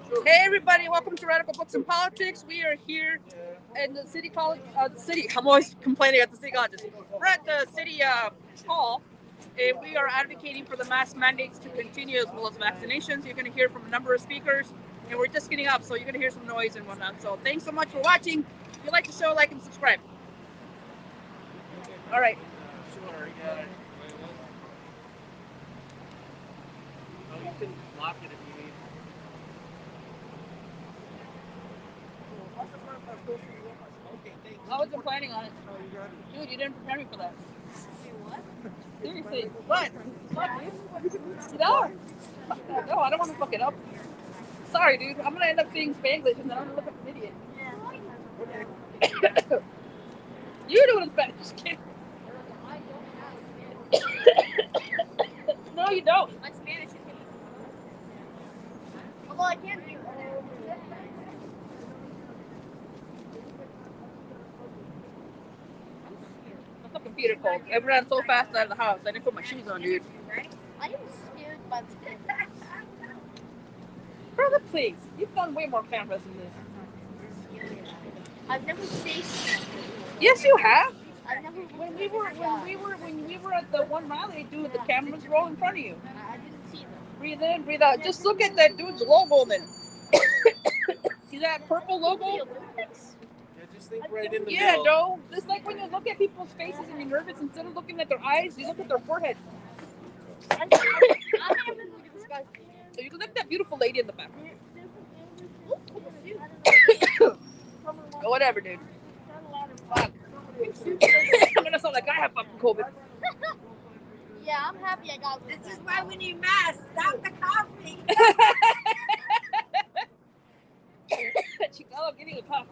Hey everybody, welcome to Radical Books and Politics. We are here in the city college, I'm always complaining at the city colleges. We're at the city hall, and we are advocating for the mask mandates to continue as well as vaccinations. You're going to hear from a number of speakers, and we're just getting up, so you're going to hear some noise and whatnot. So thanks so much for watching. If you like the show, like and subscribe. All right. Sure, yeah. Oh, you can lock it if you need. Okay, thanks. I wasn't planning on it. Dude, you didn't prepare me for that. What? Seriously, what? What, dude? No. No, I don't want to fuck it up. Sorry, dude. I'm going to end up saying Spanglish and then I'm going to look like an idiot. Okay. You do it in Spanish. Just kidding. No, you don't. My Spanish is good. Although I can't do that. My computer cold. I ran so fast out of the house. I didn't put my shoes on, dude. I am scared by the Brother, please. You've done way more cameras than this. I've never seen it. Yes, you have. I've never When we were at the one rally, dude, the cameras roll in front of you. I didn't see them. Breathe in, breathe out. Just look at that dude's logo then. See that purple logo? Yeah, just think right in the Yeah, middle. no. It's like when you look at people's faces and you're nervous, instead of looking at their eyes, you look at their forehead. I haven't looked at this guy's So you can look at that beautiful lady in the back. Or whatever, dude. Fuck. I'm gonna sound like I have fucking COVID. Yeah, I'm happy I got this. This is why we need masks. Stop the coughing. Chicano getting a cough.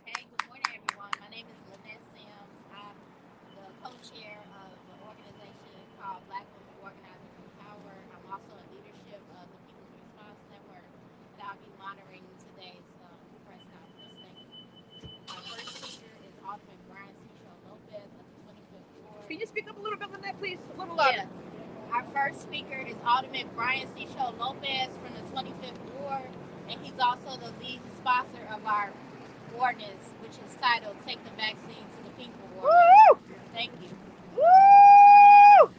Hey, good morning, everyone. My name is Lynette Sims. I'm the co-chair of the organization called Black Women Organizing for Power. I'm also in leadership of the People's Response Network that I'll be monitoring today's press conference. Thank you. My first speaker is Alderman Brian Sigcho-Lopez of the 25th Ward. Can you speak up a little bit on that, please? A little louder. Yeah. Our first speaker is Alderman Brian Sigcho-Lopez from the 25th Ward, and he's also the lead sponsor of our ordinance, which is titled "Take the Vaccine to the People." Woo! Thank you. Woo!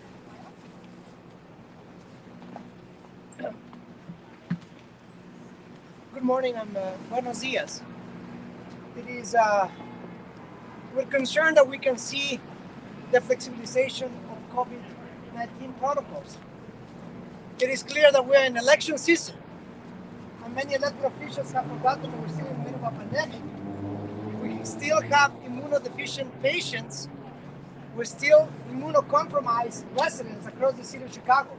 Good morning, I'm Buenos Diaz. It is, we're concerned that we can see the flexibilization of COVID-19 protocols. It is clear that we're in election season, and many elected officials have forgotten that we're still in the middle of a pandemic. We still have immunodeficient patients. We're still immunocompromised residents across the city of Chicago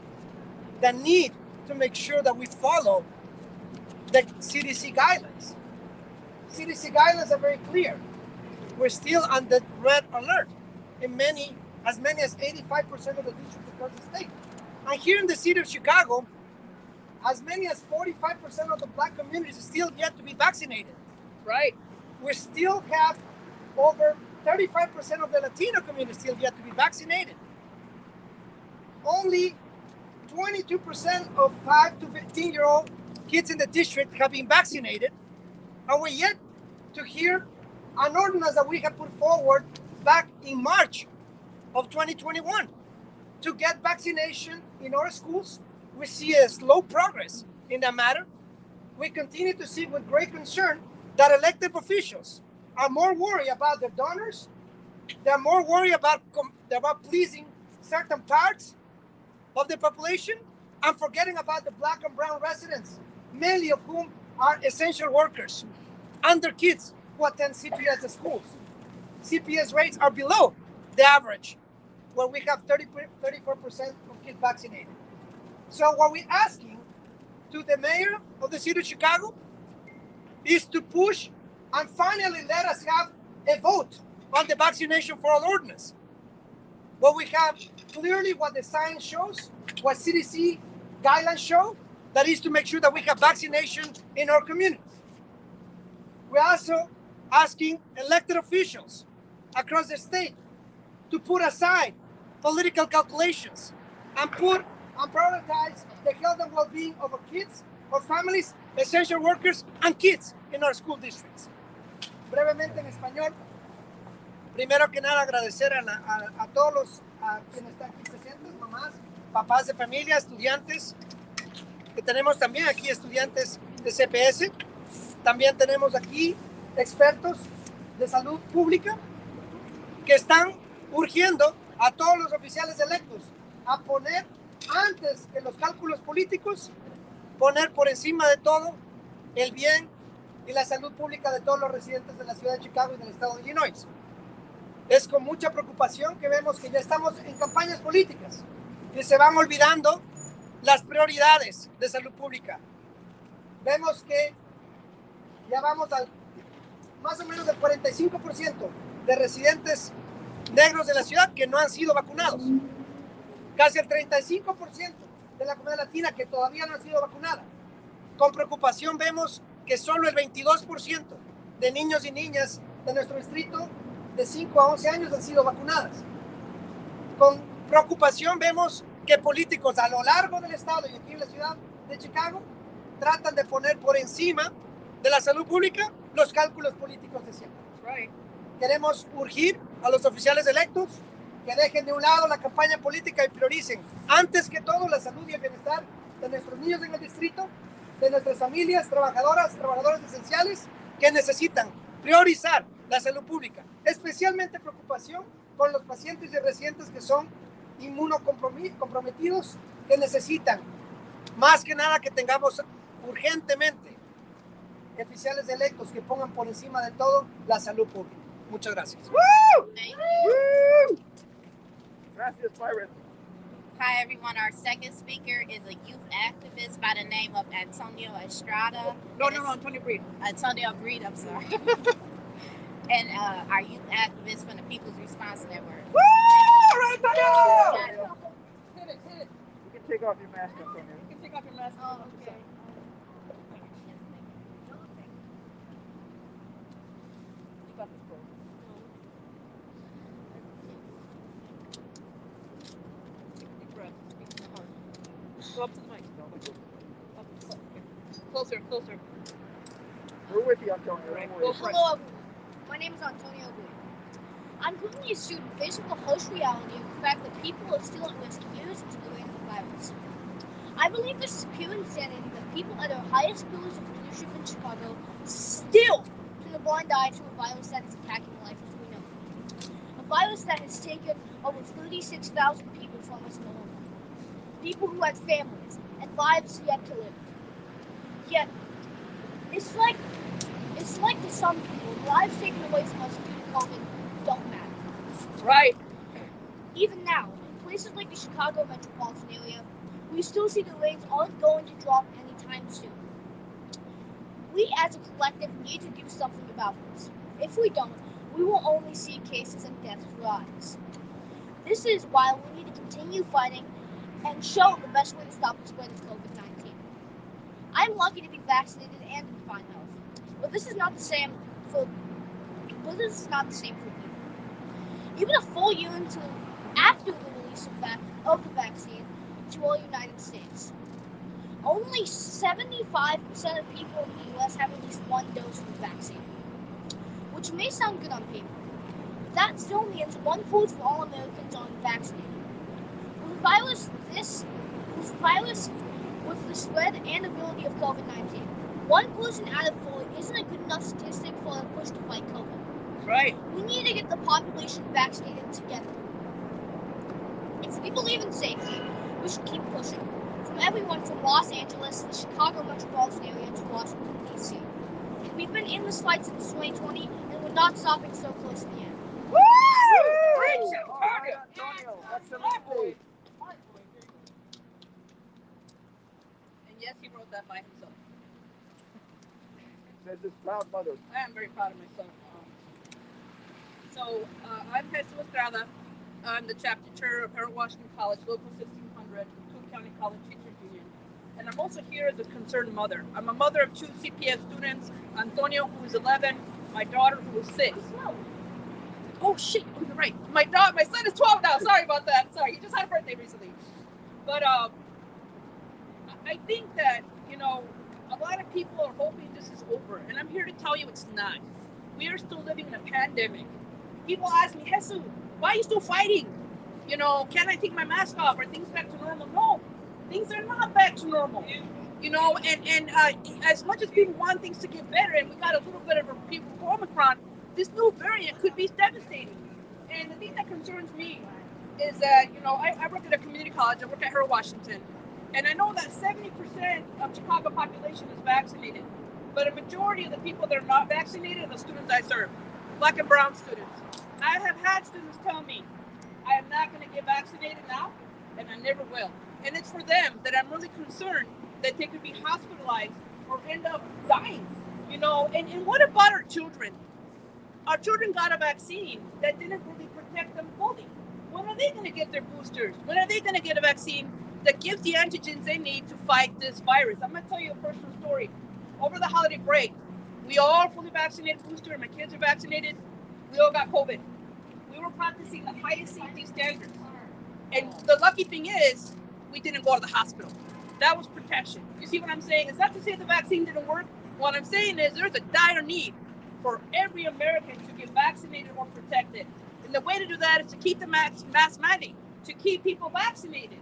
that need to make sure that we follow the CDC guidelines. CDC guidelines are very clear. We're still on the red alert in as many as 85% of the districts across the state. And here in the city of Chicago, as many as 45% of the Black community is still yet to be vaccinated. Right. We still have over 35% of the Latino community still yet to be vaccinated. Only 22% of 5 to 15-year-old kids in the district have been vaccinated, and we're yet to hear an ordinance that we have put forward back in March of 2021 to get vaccination in our schools. We see a slow progress in that matter. We continue to see with great concern that elected officials are more worried about their donors. They're more worried about pleasing certain parts of the population and forgetting about the Black and brown residents, many of whom are essential workers and their kids who attend CPS schools. CPS rates are below the average, where we have 34% of kids vaccinated. So what we're asking to the mayor of the city of Chicago is to push and finally let us have a vote on the vaccination for all ordinance. What we have clearly what the science shows, what CDC guidelines show, that is to make sure that we have vaccination in our communities. We're also asking elected officials across the state to put aside political calculations and prioritize the health and well-being of our kids, our families, essential workers, and kids in our school districts. Brevemente en español, primero que nada agradecer a todos los quienes están aquí presentes, mamás, papás de familia, estudiantes, que tenemos también aquí estudiantes de CPS, también tenemos aquí expertos de salud pública que están urgiendo a todos los oficiales electos a poner, antes que los cálculos políticos, poner por encima de todo el bien y la salud pública de todos los residentes de la ciudad de Chicago y del estado de Illinois. Es con mucha preocupación que vemos que ya estamos en campañas políticas y se van olvidando las prioridades de salud pública. Vemos que ya vamos al más o menos del 45% de residentes negros de la ciudad que no han sido vacunados. Casi el 35% de la comunidad latina que todavía no ha sido vacunada. Con preocupación vemos que solo el 22% de niños y niñas de nuestro distrito de 5 a 11 años han sido vacunadas. Con preocupación vemos que políticos a lo largo del estado y aquí en la ciudad de Chicago tratan de poner por encima de la salud pública los cálculos políticos de siempre. Right. Queremos urgir a los oficiales electos que dejen de un lado la campaña política y prioricen antes que todo la salud y el bienestar de nuestros niños en el distrito, de nuestras familias, trabajadores esenciales que necesitan priorizar la salud pública. Especialmente preocupación con los pacientes y residentes que son inmunocomprometidos, que necesitan más que nada que tengamos urgentemente oficiales electos que pongan por encima de todo la salud pública. Muchas gracias. Woo! Gracias, Byron. Hi, everyone. Our second speaker is a youth activist by the name of Antonio Estrada. No, Antonio Breed. Antonio Breed, I'm sorry. And our youth activist from the People's Response Network. Woo! All right, Antonio! Hit it. You can take off your mask, Antonio. You can take off your mask. Oh, okay. You got this, bro. Deep breath. Speak from the heart. Go up to the mic. Closer. We're with you, Antonio. Right. Don't worry. Hello, everyone. My name is Antonio Gui. I'm currently a student facing the harsh reality of the fact that people are still at risk years into the reign of the virus. I believe this is pure insanity that people at our highest pillars of leadership in Chicago still turn a blind eye to a virus that is attacking life as we know it. A virus that has taken over 36,000 people from us alone. People who had families and lives yet to live. Yet, it's like to some people, lives taken away from us due to COVID don't matter. Right. Even now, in places like the Chicago metropolitan area, we still see the rates aren't going to drop anytime soon. We as a collective need to do something about this. If we don't, we will only see cases and deaths rise. This is why we need to continue fighting and show the best way to stop the spread of COVID-19. I'm lucky to be vaccinated and in fine health. But this is not the same for people. Even a full year after the release of the vaccine to all United States, only 75% of people in the US have at least one dose of the vaccine, which may sound good on paper. That still means 1/4 of all Americans aren't vaccinated. With the spread and ability of COVID-19, 1 person out of 4 isn't a good enough statistic for a push to fight COVID. Right. We need to get the population vaccinated together. If we believe in safety, we should keep pushing. From everyone from Los Angeles, the Chicago metropolitan area, to Washington, D.C. We've been in this fight since 2020, and we're not stopping so close to the end. Woo! Preach it, All right, Antonio. Excelente. And yes, he wrote that by himself. Says his proud mother. I am very proud of myself. I'm Jesú Estrada. I'm the chapter chair of Harold Washington College, Local 1600, Cook County College Teachers Union. And I'm also here as a concerned mother. I'm a mother of 2 CPS students, Antonio, who is 11, my daughter, who is 6. Oh shit! Oh, you're right. My son is 12 now. Sorry about that. Sorry, he just had a birthday recently. But I think that a lot of people are hoping this is over, and I'm here to tell you it's not. We are still living in a pandemic. People ask me, Jesú, why are you still fighting? Can I take my mask off? Are things back to normal? No, things are not back to normal. And as much as people want things to get better, and we got a little bit of a people for Omicron, this new variant could be devastating. And the thing that concerns me is that, I work at a community college. I work at Harold Washington. And I know that 70% of Chicago population is vaccinated. But a majority of the people that are not vaccinated are the students I serve, Black and brown students. I have had students tell me, I am not going to get vaccinated now, and I never will. And it's for them that I'm really concerned that they could be hospitalized or end up dying. And what about our children? Our children got a vaccine that didn't really protect them fully. When are they going to get their boosters? When are they going to get a vaccine that gives the antigens they need to fight this virus? I'm going to tell you a personal story. Over the holiday break, we all fully vaccinated booster, and my kids are vaccinated. We all got COVID. We were practicing the highest safety standards. And the lucky thing is, we didn't go to the hospital. That was protection. You see what I'm saying? It's not to say the vaccine didn't work. What I'm saying is there's a dire need for every American to get vaccinated or protected. And the way to do that is to keep the mask mandate, to keep people vaccinated.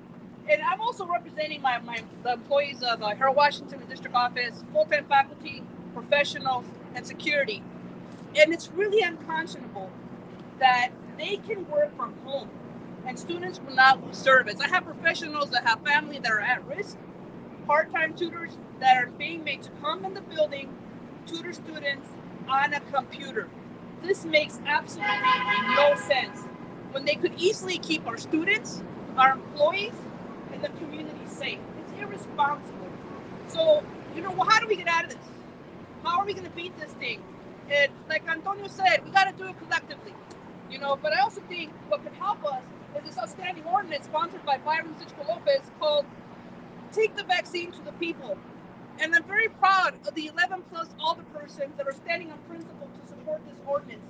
And I'm also representing the employees of Harold Washington District Office, full-time faculty, professionals, and security. And it's really unconscionable that they can work from home and students will not lose service. I have professionals that have family that are at risk, part-time tutors that are being made to come in the building, tutor students on a computer. This makes absolutely no sense when they could easily keep our students, our employees, and the community safe. It's irresponsible. So, how do we get out of this? How are we going to beat this thing? And like Antonio said, we got to do it collectively. But I also think what could help us is this outstanding ordinance sponsored by Byron Sigcho-Lopez called Take the Vaccine to the People. And I'm very proud of the 11 plus alderpersons that are standing on principle to support this ordinance.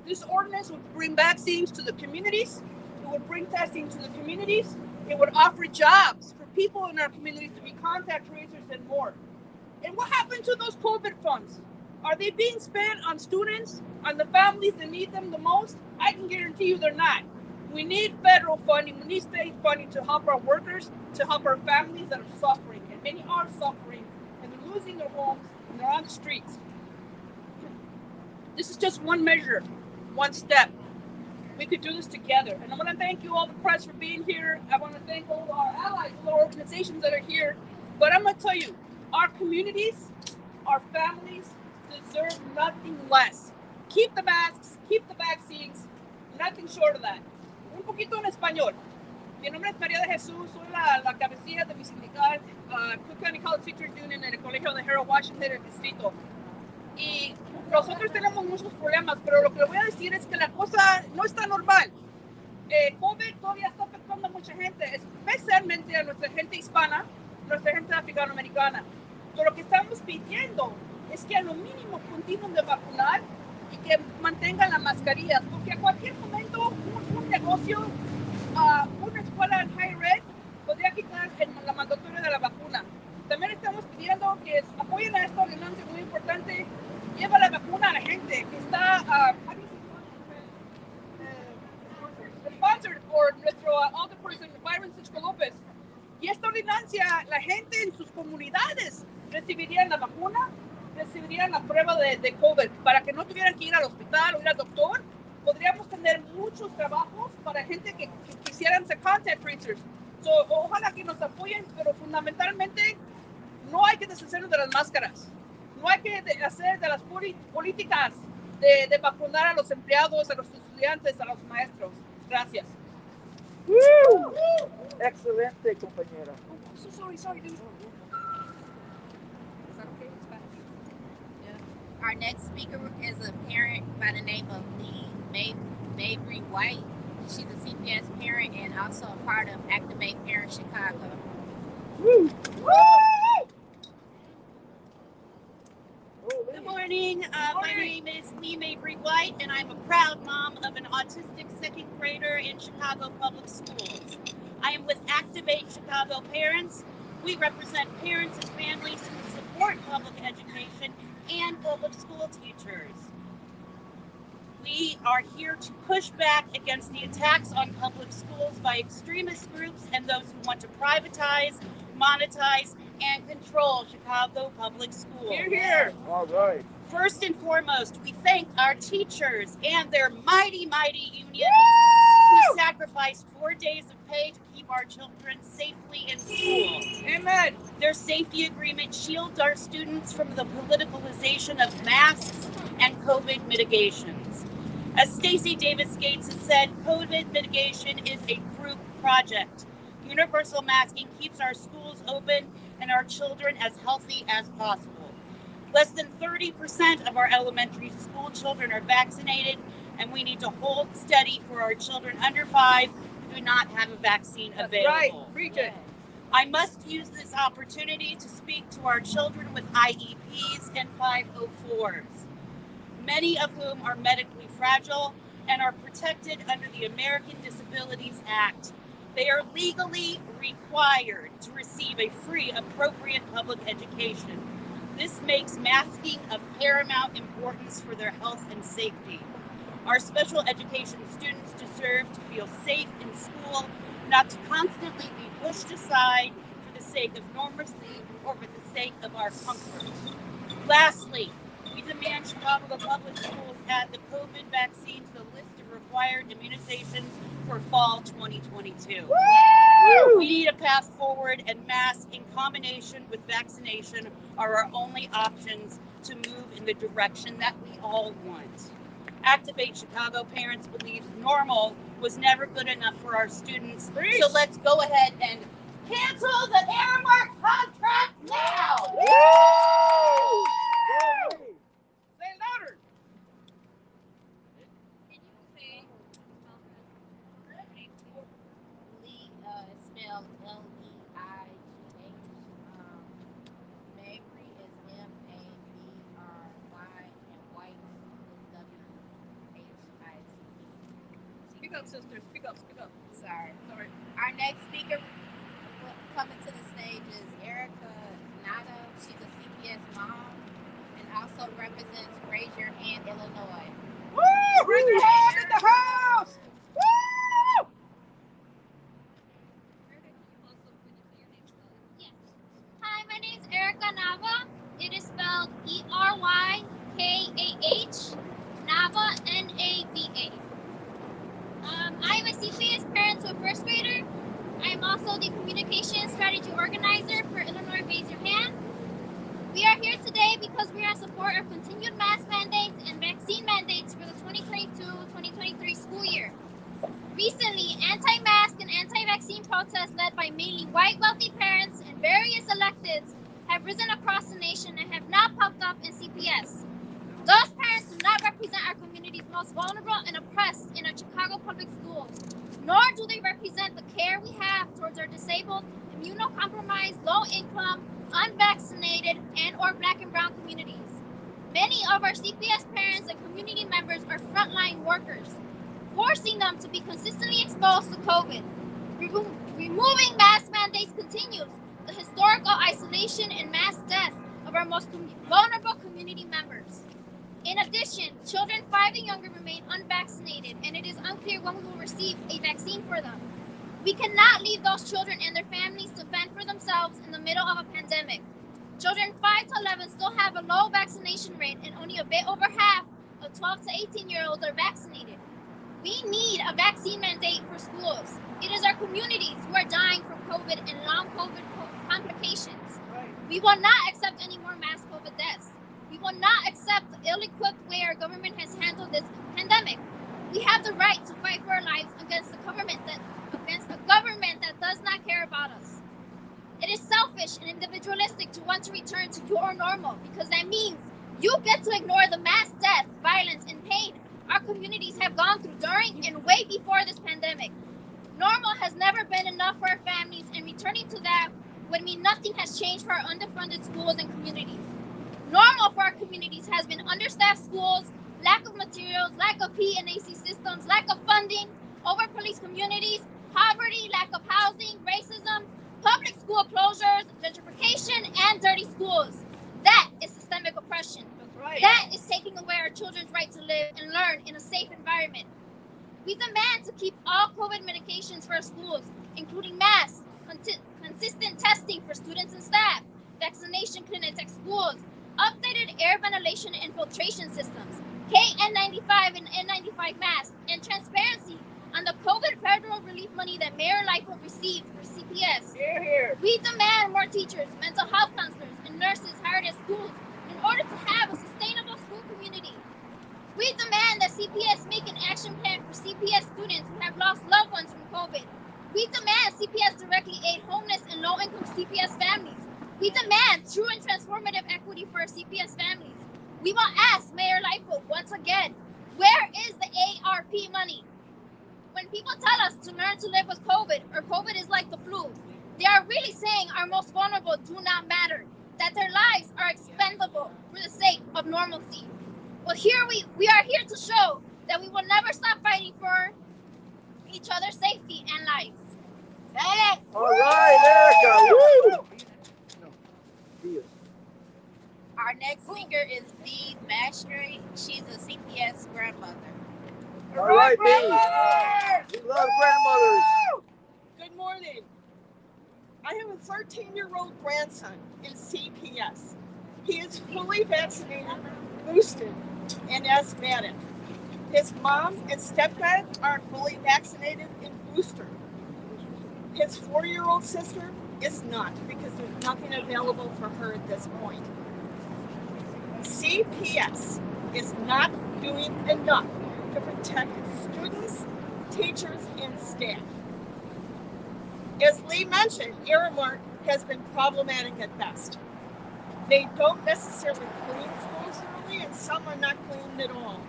This ordinance would bring vaccines to the communities. It would bring testing to the communities. It would offer jobs for people in our communities to be contact tracers and more. And what happened to those COVID funds? Are they being spent on students, on the families that need them the most? I can guarantee you they're not. We need federal funding. We need state funding to help our workers, to help our families that are suffering. And many are suffering, and they're losing their homes, and they're on the streets. This is just one measure, one step. We could do this together. And I want to thank you all, the press, for being here. I want to thank all our allies, all our organizations that are here. But I'm going to tell you, our communities, our families deserve nothing less. Keep the masks, keep the vaccines, nothing short of that. Un poquito en español. Mi nombre es María de Jesús, soy la cabecilla de mi sindical, Cook County College Teachers Union en el colegio de Harold Washington, el distrito. Y nosotros tenemos muchos problemas, pero lo que le voy a decir es que la cosa no está normal. COVID todavía está afectando a mucha gente, especialmente a nuestra gente hispana, nuestra gente africanoamericana. Pero lo que estamos pidiendo es que a lo mínimo continúen de vacunar y que mantengan las mascarillas, porque a cualquier momento un negocio, una escuela en high red podría quitar la mandatoria de la vacuna. También estamos pidiendo que apoyen a esta ordenanza muy importante. Lleva la vacuna a la gente que está sponsored por nuestro alderperson Byron Sigcho-Lopez. Y esta ordenancia, la gente en sus comunidades recibirían la vacuna, recibirían la prueba de COVID para que no tuvieran que ir al hospital o ir al doctor. Podríamos tener muchos trabajos para gente que quisieran ser contact tracers. So, ojalá que nos apoyen, pero fundamentalmente no hay que deshacernos de las máscaras. No hay que hacer de las políticas de vacunar a los empleados, a los estudiantes, a los maestros. Gracias. Excelente, compañera. Oh, sorry, dude. Is that okay? It's back. Yeah. Our next speaker is a parent by the name of Leigh Mabry White. She's a CPS parent and also a part of Activate Parents Chicago. Woo! Woo! Good morning. morning. My name is Leigh Mabry White, and I'm a proud mom of an autistic second grader in Chicago Public Schools. I am with Activate Chicago Parents. We represent parents and families who support public education and public school teachers. We are here to push back against the attacks on public schools by extremist groups and those who want to privatize, monetize, and control Chicago public schools. Hear, hear. All right. First and foremost, we thank our teachers and their mighty, mighty union who sacrificed 4 days of pay to keep our children safely in school. Amen. Their safety agreement shields our students from the politicalization of masks and COVID mitigations. As Stacey Davis Gates has said, COVID mitigation is a group project. Universal masking keeps our schools open and our children as healthy as possible. Less than 30% of our elementary school children are vaccinated, and we need to hold steady for our children under 5 who do not have a vaccine available. Right. Preach it. I must use this opportunity to speak to our children with IEPs and 504s, many of whom are medically fragile and are protected under the American Disabilities Act. They are legally required to receive a free, appropriate public education. This makes masking of paramount importance for their health and safety. Our special education students deserve to feel safe in school, not to constantly be pushed aside for the sake of normalcy or for the sake of our comfort. Lastly, we demand Chicago Public Schools add the COVID vaccine to the list of required immunizations for fall 2022. Woo! We need a path forward, and masks in combination with vaccination are our only options to move in the direction that we all want. Activate Chicago Parents believes normal was never good enough for our students, so let's go ahead and cancel the Aramark contract now! Woo! Say it louder. Leigh is spelled L-E-I-G-H. Mabry is M-A-B-R-Y, and White is W-H-I-T-E. Speak up, sister. Speak up. Speak up. Sorry. Sorry. Our next speaker coming to the stage is Erykah. She's a CPS mom and also represents Raise Your Hand, Illinois. Woo! Raise your hand in the house. Woo! Yes. Hi, my name is Erykah Nava. It is spelled Erykaah. Nava, N-A-V-A. I am a CPS parent to a first grader. I am also the communication strategy organizer for Illinois Raise Your Hand. We are here today because we are in support of continued mask mandates and vaccine mandates for the 2022-2023 school year. Recently, anti-mask and anti-vaccine protests led by mainly white wealthy parents and various electeds have risen across the nation and have now popped up in CPS. Those parents do not represent our community's most vulnerable and oppressed in our Chicago public schools, nor do they represent the care we have towards our disabled, immunocompromised, low-income, unvaccinated, and or Black and brown communities. Many of our CPS parents and community members are frontline workers, forcing them to be consistently exposed to COVID. Removing mask mandates continues the historical isolation and mass death of our most vulnerable community members. In addition, children 5 and younger remain unvaccinated, and it is unclear when we will receive a vaccine for them. We cannot leave those children and their families to fend for themselves in the middle of a pandemic. Children 5 to 11 still have a low vaccination rate, and only a bit over half of 12 to 18-year-olds are vaccinated. We need a vaccine mandate for schools. It is our communities who are dying from COVID and long COVID complications. We will not accept any more mass COVID deaths. We will not accept the ill-equipped way our government has handled this pandemic. We have the right to fight for our lives against a government that does not care about us. It is selfish and individualistic to want to return to your normal, because that means you get to ignore the mass death, violence, and pain our communities have gone through during and way before this pandemic. Normal has never been enough for our families, and returning to that would mean nothing has changed for our underfunded schools and communities. Normal for our community communities has been understaffed schools, lack of materials, lack of P and AC systems, lack of funding, over-policed communities, poverty, lack of housing, racism, public school closures, gentrification, and dirty schools. That is systemic oppression. That's right. That is taking away our children's right to live and learn in a safe environment. We demand to keep all COVID medications for our schools, including masks, consistent testing for students and staff, vaccination clinics at schools, updated air ventilation and filtration systems, KN95 and N95 masks, and transparency on the COVID federal relief money that Mayor Lightfoot received for CPS. Here, here. We demand more teachers, mental health counselors, and nurses hired at schools in order to have a sustainable school community. We demand that CPS make an action plan for CPS students who have lost loved ones from COVID. We demand CPS directly aid homeless and low-income CPS families. We demand true and transformative equity for our CPS families. We will ask Mayor Lightfoot once again, where is the ARP money? When people tell us to learn to live with COVID, or COVID is like the flu, they are really saying our most vulnerable do not matter, that their lives are expendable for the sake of normalcy. Well, here we are here to show that we will never stop fighting for each other's safety and lives. Hey! All right, Erykah. Woo! Our next speaker is Bea Weastrate. She's a CPS grandmother. All right, Bea. We love grandmothers. Good morning. I have a 13-year-old grandson in CPS. He is fully vaccinated, boosted, and asthmatic. His mom and stepdad are fully vaccinated and boosted. His 4-year-old sister is not, because there's nothing available for her at this point. CPS is not doing enough to protect students, teachers, and staff. As Leigh mentioned, Aramark has been problematic at best. They don't necessarily clean schools thoroughly, and some are not cleaned at all.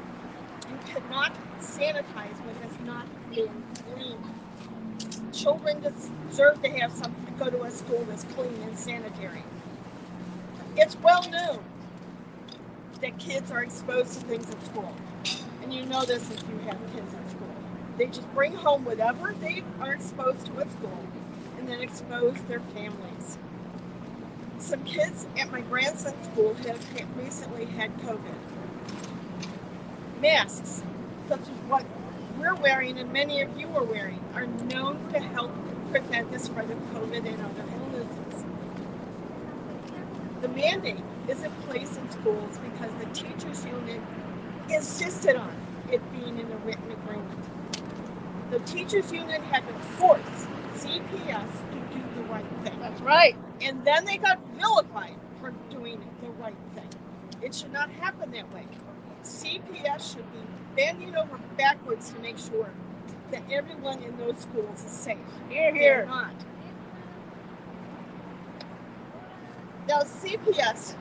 You cannot sanitize when it's not being cleaned. Children deserve to have something to go to a school that's clean and sanitary. It's well known that kids are exposed to things at school. And you know this if you have kids at school. They just bring home whatever they are exposed to at school and then expose their families. Some kids at my grandson's school have recently had COVID. Masks, such as what we're wearing and many of you are wearing, are known to help prevent the spread of COVID and other illnesses. The mandate is in place in schools because the teachers' union insisted on it being in a written agreement. The teachers' union had to force CPS to do the right thing. That's right. And then they got vilified for doing the right thing. It should not happen that way. CPS should be bending over backwards to make sure that everyone in those schools is safe. Here, They're here. not. Now, CPS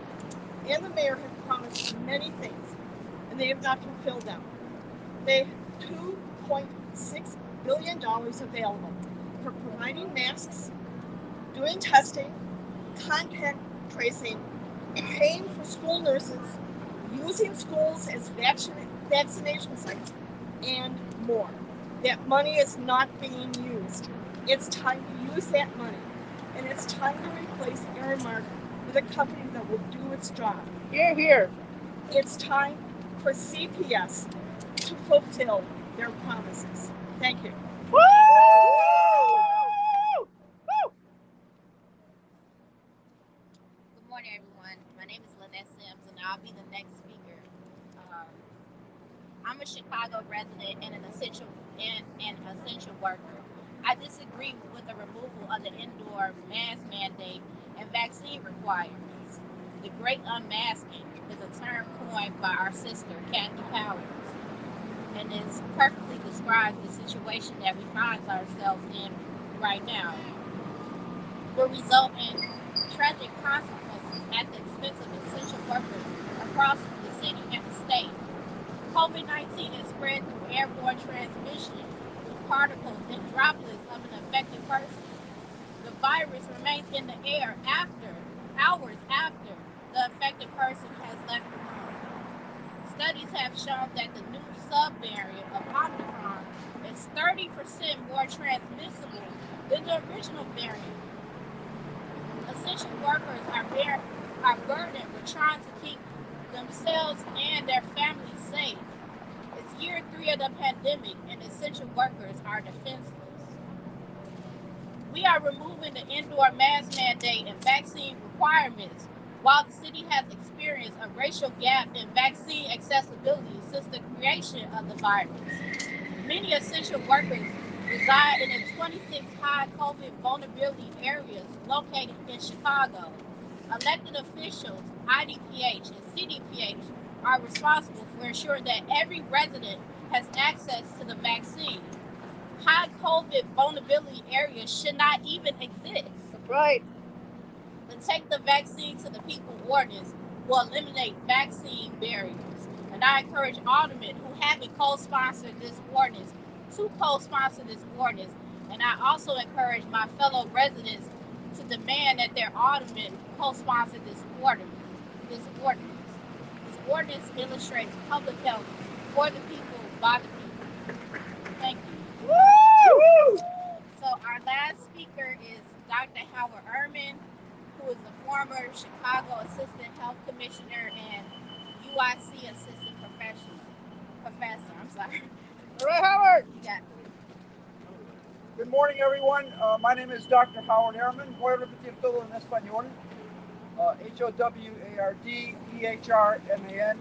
and the mayor have promised many things, and they have not fulfilled them. They have $2.6 billion available for providing masks, doing testing, contact tracing, paying for school nurses, using schools as vaccination sites, and more. That money is not being used. It's time to use that money, and it's time to replace Aramark with a company that will do its job. Here, here. It's time for CPS to fulfill their promises. Thank you. Woo! Good morning, everyone. My name is Lynette Sims, and I'll be the next speaker. I'm a Chicago resident and an essential worker. I disagree with the removal of the indoor mask mandate and vaccine requirements. The Great Unmasking is a term coined by our sister, Kathy Powers, and is perfectly describes the situation that we find ourselves in right now. Will result in tragic consequences at the expense of essential workers across the city and the state. COVID-19 is spread through airborne transmission through particles and droplets of an affected person. The virus remains in the air hours after the affected person has left the home. Studies have shown that the new subvariant of Omicron is 30% more transmissible than the original variant. Essential workers are burdened with trying to keep themselves and their families safe. It's year 3 of the pandemic, and essential workers are defenseless. We are removing the indoor mask mandate and vaccine requirements while the city has experienced a racial gap in vaccine accessibility since the creation of the virus. Many essential workers reside in the 26 high COVID vulnerability areas located in Chicago. Elected officials, IDPH and CDPH, are responsible for ensuring that every resident has access to the vaccine. High COVID vulnerability areas should not even exist. That's right. The Take the Vaccine to the People ordinance will eliminate vaccine barriers. And I encourage aldermen who haven't co-sponsored this ordinance to co-sponsor this ordinance. And I also encourage my fellow residents to demand that their aldermen co-sponsor this ordinance. This ordinance illustrates public health for the people, by the people. Thank you. Woo! So our last speaker is Dr. Howard Ehrman, who is the former Chicago Assistant Health Commissioner and UIC Assistant Professor. I'm sorry. All right, Howard. You got it. Good morning, everyone. My name is Dr. Howard Ehrman. Voy a repetir todo en español. Howard-Ehrman.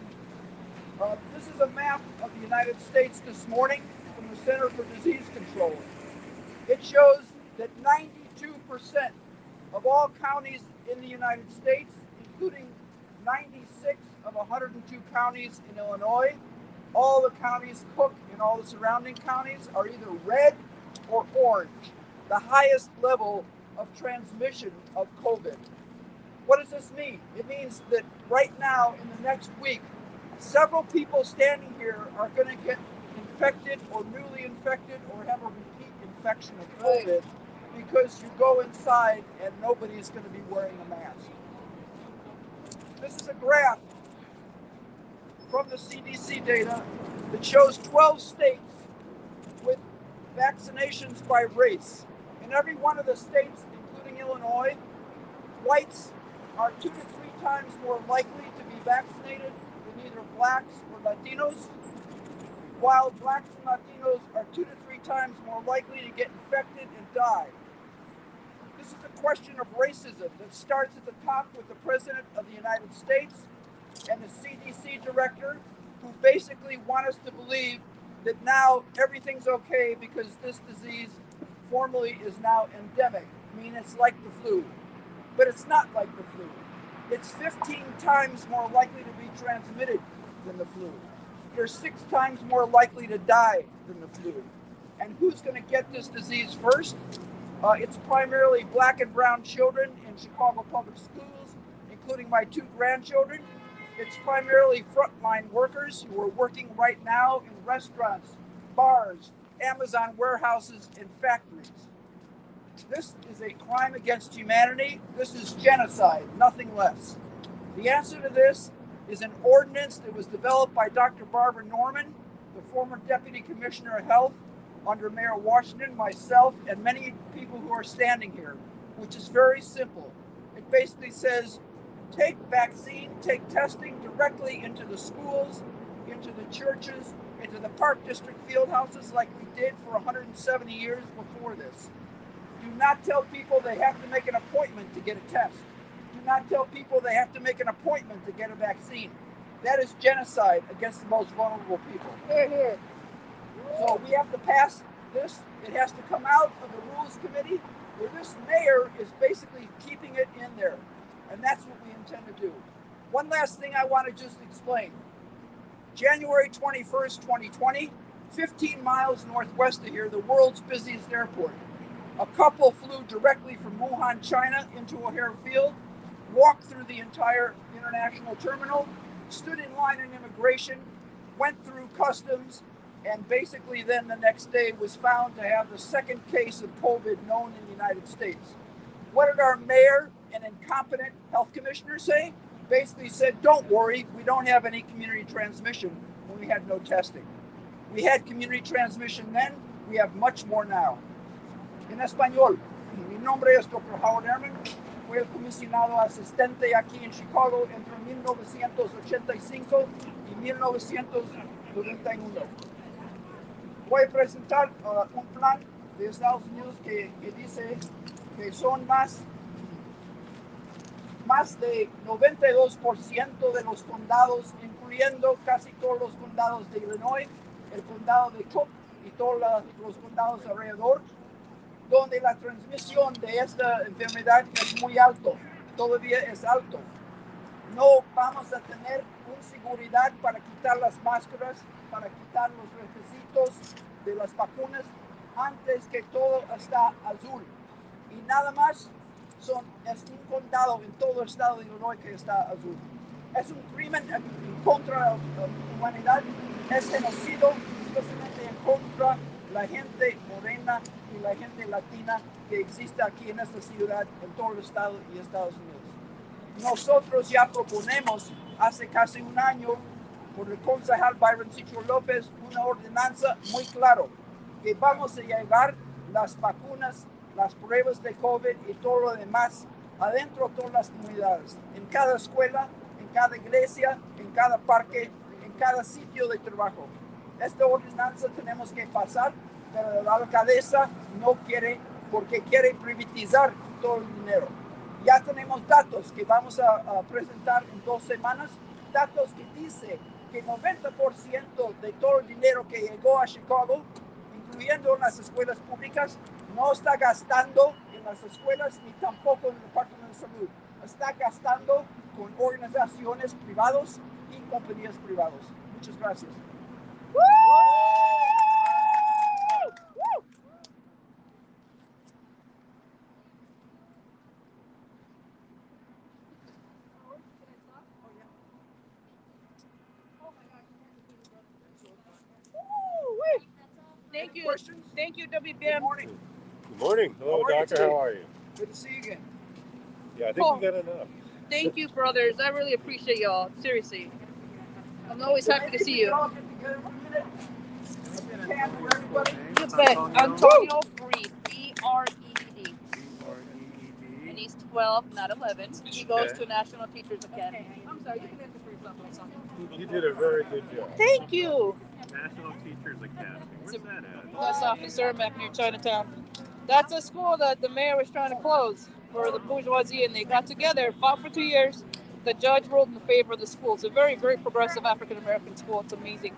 This is a map of the United States this morning from the Center for Disease Control. It shows that 92% of all counties in the United States, including 96 of 102 counties in Illinois, all the counties, Cook and all the surrounding counties, are either red or orange, the highest level of transmission of COVID. What does this mean? It means that right now, in the next week, several people standing here are going to get infected or newly infected or have a repeat infection of COVID because you go inside and nobody's going to be wearing a mask. This is a graph from the CDC data that shows 12 states with vaccinations by race. In every one of the states, including Illinois, whites are 2 to 3 times more likely to be vaccinated than either blacks or Latinos, while blacks and Latinos are 2 to 3 times more likely to get infected and die. This is a question of racism that starts at the top with the President of the United States and the CDC director, who basically want us to believe that now everything's okay because this disease formally is now endemic. I mean, it's like the flu, but it's not like the flu. It's 15 times more likely to be transmitted than the flu. You're 6 times more likely to die than the flu. And who's going to get this disease first? It's primarily black and brown children in Chicago public schools, including my 2 grandchildren. It's primarily frontline workers who are working right now in restaurants, bars, Amazon warehouses, and factories. This is a crime against humanity. This is genocide, nothing less. The answer to this is an ordinance that was developed by Dr. Barbara Norman, the former Deputy Commissioner of Health, under Mayor Washington, myself, and many people who are standing here, which is very simple. It basically says, take vaccine, take testing directly into the schools, into the churches, into the Park District field houses like we did for 170 years before this. Do not tell people they have to make an appointment to get a test. Do not tell people they have to make an appointment to get a vaccine. That is genocide against the most vulnerable people. Here, here. So we have to pass this. It has to come out of the Rules Committee, where this mayor is basically keeping it in there. And that's what we intend to do. One last thing I want to just explain. January 21st, 2020, 15 miles northwest of here, the world's busiest airport. A couple flew directly from Wuhan, China into O'Hare Field, walked through the entire international terminal, stood in line in immigration, went through customs, and basically then the next day was found to have the second case of COVID known in the United States. What did our mayor and incompetent health commissioner say? basically said, don't worry, we don't have any community transmission when we had no testing. We had community transmission then, we have much more now. En español, mi nombre es Dr. Howard Ehrman, fui el comisionado asistente aquí en Chicago entre 1985 y 1991. Voy a presentar un plan de Estados Unidos que dice que son más de 92% de los condados, incluyendo casi todos los condados de Illinois, el condado de Cook y todos los condados alrededor, donde la transmisión de esta enfermedad es muy alto, todavía es alto. No vamos a tener una seguridad para quitar las máscaras, para quitar los requisitos de las vacunas, antes que todo está azul. Y nada más es un condado en todo el estado de Illinois que está azul. Es un crimen contra la humanidad, es genocidio, especialmente en contra la gente morena y la gente latina que existe aquí en esta ciudad, en todo el estado y Estados Unidos. Nosotros ya proponemos hace casi un año por el concejal Byron Sigcho-Lopez una ordenanza muy clara que vamos a llevar las vacunas, las pruebas de COVID y todo lo demás adentro de todas las comunidades, en cada escuela, en cada iglesia, en cada parque, en cada sitio de trabajo. Esta ordenanza tenemos que pasar, pero la alcaldesa no quiere porque quiere privatizar todo el dinero. Ya tenemos datos que vamos a presentar en 2 semanas, datos que dice que 90% de todo el dinero que llegó a Chicago, incluyendo en las escuelas públicas, no está gastando en las escuelas ni tampoco en el Departamento de Salud. Está gastando con organizaciones privadas y compañías privadas. Muchas gracias. Thank you. Questions? Thank you, Good WBM. morning. Good morning. Hello, How are you doctor. today? How are you? Good to see you again. Yeah, I think Cool. we got enough. Thank you, brothers. I really appreciate y'all. Seriously. I'm always happy to see you. Can for everybody? You bet. Antonio Breed. B-R-E-E-D. And he's 12, not 11. He goes to National Teachers Academy. I'm sorry, you can answer for yourself. I'm sorry. You did a very good job. Thank you. National Teachers Academy. Where's that at? That's off in Aramark near Chinatown. That's a school that the mayor was trying to close for the bourgeoisie, and they got together, fought for 2 years. The judge ruled in favor of the school. It's a very, very progressive African-American school. It's amazing.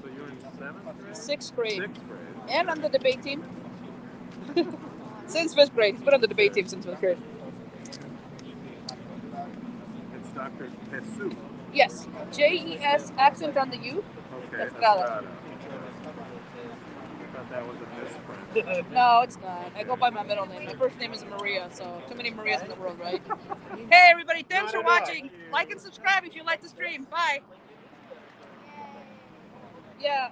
So you're in 7th grade? 6th grade. 6th grade. And on the debate team. Since 5th grade. He's been on the debate team since 5th grade. It's Dr. Jesú. Yes. J-E-S, accent on the U. Okay. Estrada. I thought that was a misprint. No, it's not. I go by my middle name. My first name is Maria, so too many Marias in the world, right? Hey, everybody. Thanks for watching. Like and subscribe if you like the stream. Bye. Yeah.